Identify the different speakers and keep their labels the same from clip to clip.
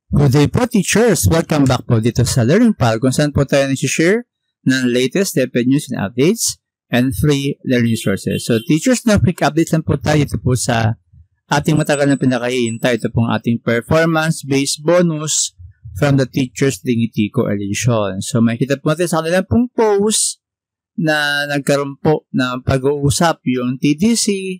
Speaker 1: Good day po, teachers! Welcome back po dito sa Learning Pal kung saan po tayo nag-share ng latest DepEd news and updates and free learning resources. So, teachers, na quick update lang po tayo ito po sa ating matagal na pinakahihintay. Ito pong ating performance-based bonus from the Teachers Dignity Coalition. So, makikita po natin sa kanilang pong post na nagkaroon po ng pag-uusap yung TDC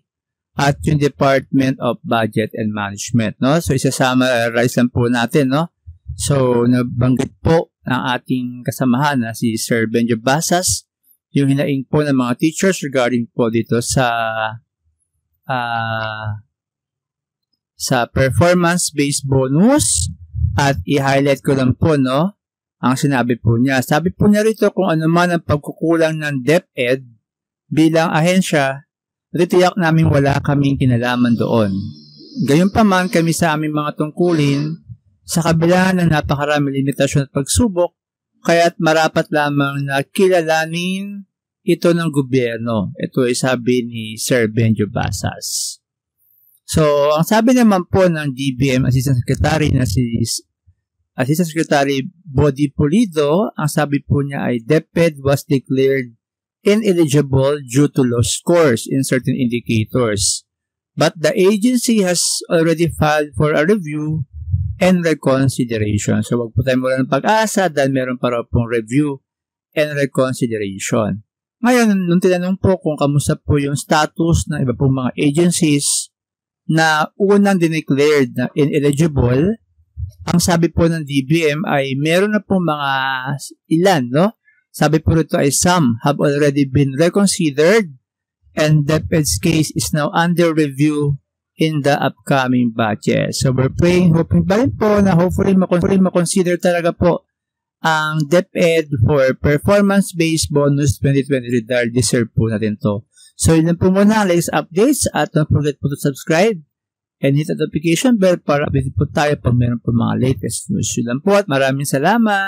Speaker 1: at yung Department of Budget and Management, no? So, isasama-rise lang po natin, no? So, nabanggit po ng ating kasamahan na si Sir Benjo Basas, yung hinaing po ng mga teachers regarding po dito sa performance-based bonus, at i-highlight ko lang po, no? Ang sinabi po niya. Sabi po niya rito kung ano man ang pagkukulang ng DepEd bilang ahensya, ritiyak namin wala kaming kinalaman doon. Gayunpaman kami sa aming mga tungkulin, sa kabila ng napakarami limitasyon at pagsubok, kaya't marapat lamang na kilalanin ito ng gobyerno. Ito ay sabi ni Sir Benjo Basas. So, ang sabi naman po ng DBM Assistant Secretary na si Assistant Secretary Body Pulido, ang sabi po niya ay DepEd was declared ineligible due to low scores in certain indicators. But the agency has already filed for a review and reconsideration. So, wag po tayo mula ng pag-asa dahil meron para pong review and reconsideration. Ngayon, nung tinanong po kung kamusta po yung status ng iba pong mga agencies na unang dineclared na ineligible, ang sabi po ng DBM ay meron na po mga ilan, no? Sabi po rito ay some have already been reconsidered and DepEd's case is now under review in the upcoming budget. So we're praying, hoping pa rin po na hopefully makonsider talaga po ang DepEd for performance-based bonus 2023 dahil deserve po natin to. So yun lang po muna, latest updates, at don't forget po to subscribe and hit the notification bell para update po tayo pag meron po mga latest news. Yun lang po at maraming salamat!